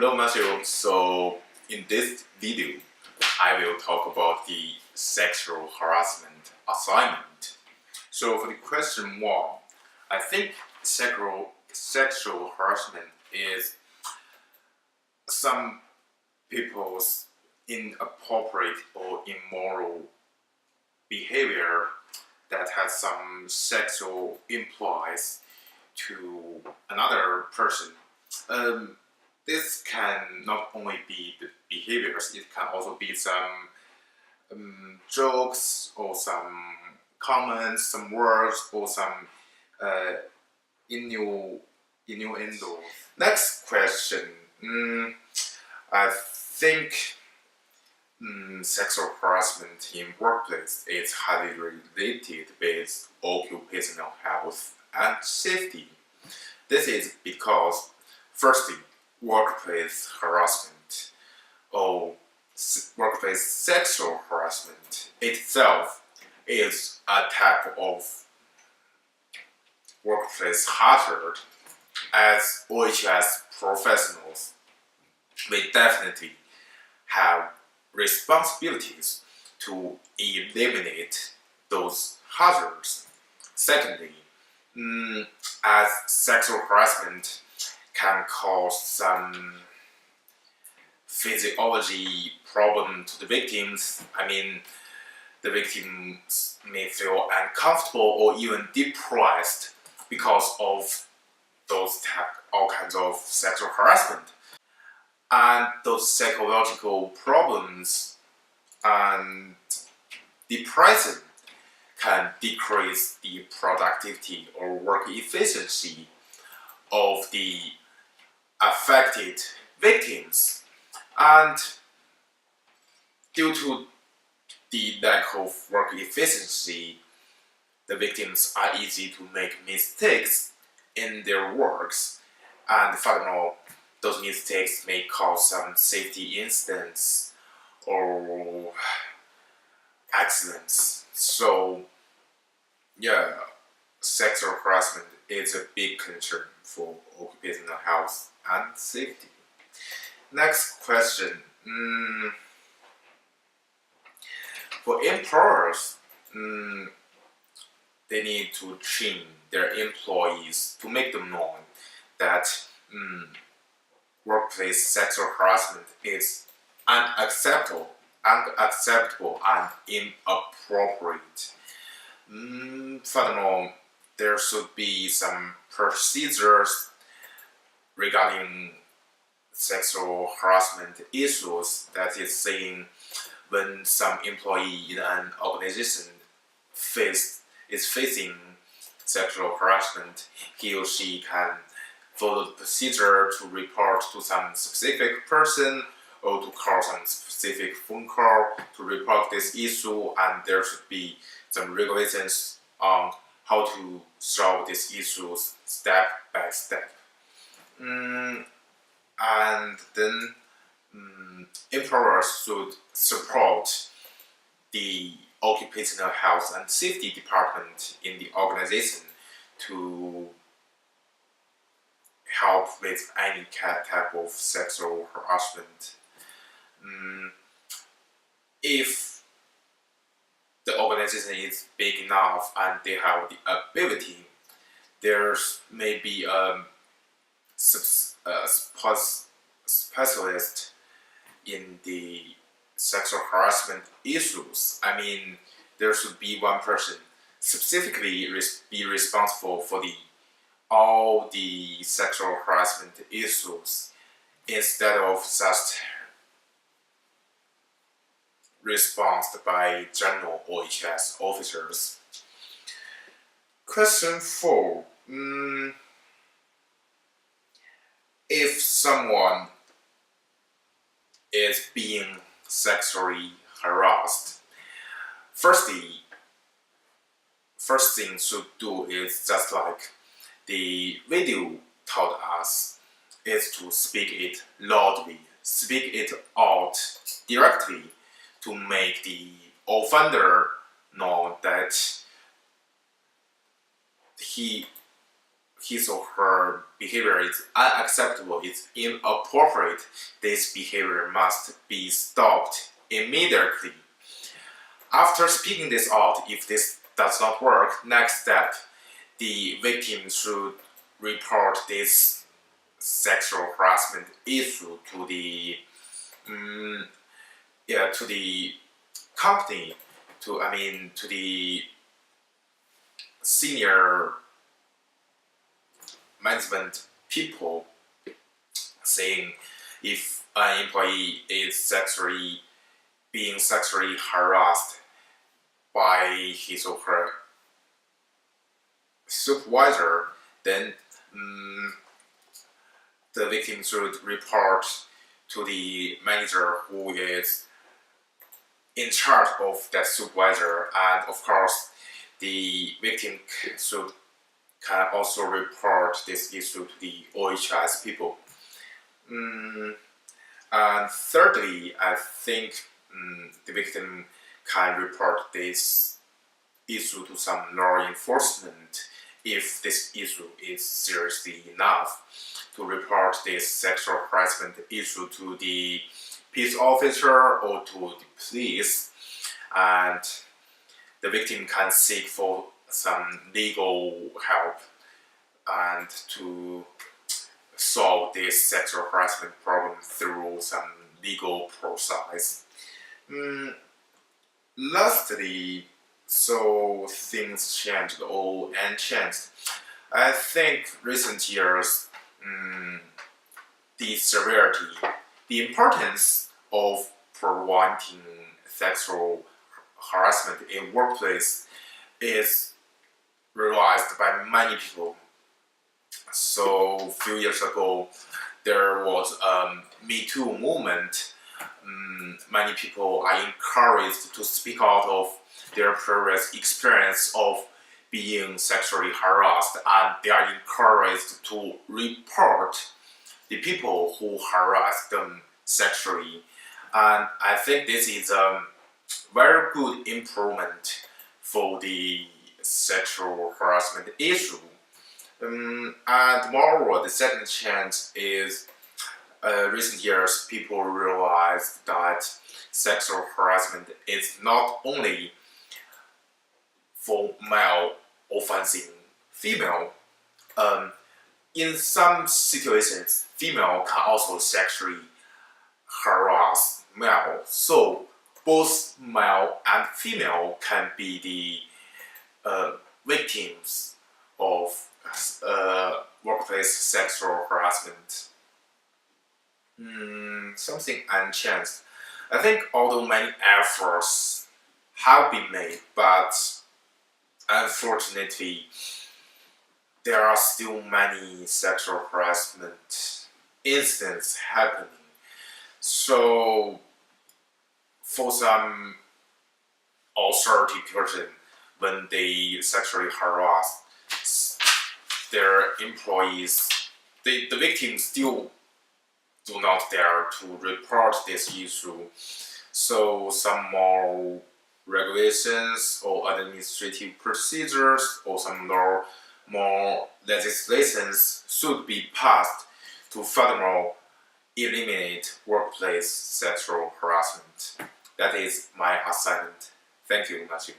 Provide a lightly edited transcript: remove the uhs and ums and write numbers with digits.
Hello Matthew, so in this video I will talk about the sexual harassment assignment. So for the question 1, I think sexual harassment is some people's inappropriate or immoral behavior that has some sexual implies to another person. This can not only be the behaviors, it can also be some jokes or some comments, some words, or some uh, innuendo. Next question. I think sexual harassment in workplace is highly related with occupational health and safety. This is because, firstly, workplace harassment or workplace sexual harassment itself is a type of workplace hazard. As OHS professionals, we definitely have responsibilities to eliminate those hazards. Secondly, as sexual harassment can cause some physiology problem to the victims. The victims may feel uncomfortable or even depressed because of all kinds of sexual harassment. And those psychological problems and depression can decrease the productivity or work efficiency of the affected victims. And due to the lack of work efficiency, the victims are easy to make mistakes in their works, and furthermore, those mistakes may cause some safety incidents or accidents. So, yeah, sexual harassment is a big concern for occupational health and safety. Next question. For employers, they need to train their employees to make them know that workplace sexual harassment is unacceptable and inappropriate. Furthermore, there should be some procedures regarding sexual harassment issues, that is saying when some employee in an organization is facing sexual harassment, he or she can follow the procedure to report to some specific person or to call some specific phone call to report this issue, and there should be some regulations on how to solve these issues step by step. And then employers should support the occupational health and safety department in the organization to help with any type of sexual harassment. If the organization is big enough and they have the ability, there's maybe a specialist in the sexual harassment issues. There should be one person specifically be responsible for all the sexual harassment issues instead of just responsed by general OHS officers. Question 4. If someone is being sexually harassed, first thing should do is just like the video taught us, is to speak it loudly, speak it out directly to make the offender know that he his or her behavior is unacceptable, it's inappropriate, this behavior must be stopped immediately. After speaking this out, if this does not work, next step, the victim should report this sexual harassment issue to the to the company, to the senior management people, saying if an employee is being sexually harassed by his or her supervisor, then the victim should report to the manager who is in charge of that supervisor, and of course the victim can also report this issue to the OHS people. And thirdly, I think the victim can report this issue to some law enforcement if this issue is seriously enough, to report this sexual harassment issue to the peace officer or to the police, and the victim can seek for some legal help and to solve this sexual harassment problem through some legal process. Lastly, so things changed or unchanged. I think recent years, the severity, the importance of preventing sexual harassment in workplace is realized by many people. So a few years ago, there was a Me Too movement. Many people are encouraged to speak out of their previous experience of being sexually harassed, and they are encouraged to report the people who harass them sexually. And I think this is a very good improvement for the sexual harassment issue. And moreover, the second change is recent years people realized that sexual harassment is not only for male offending female. In some situations, female can also sexually harass male. So both male and female can be the victims of workplace sexual harassment. Something unchanged. I think although many efforts have been made, but unfortunately, there are still many sexual harassment incidents happening. So, for some authority person, when they sexually harass their employees, the victims still do not dare to report this issue. So some more regulations or administrative procedures or some more legislations should be passed to furthermore eliminate workplace sexual harassment. That is my assignment. Thank you, Matthew.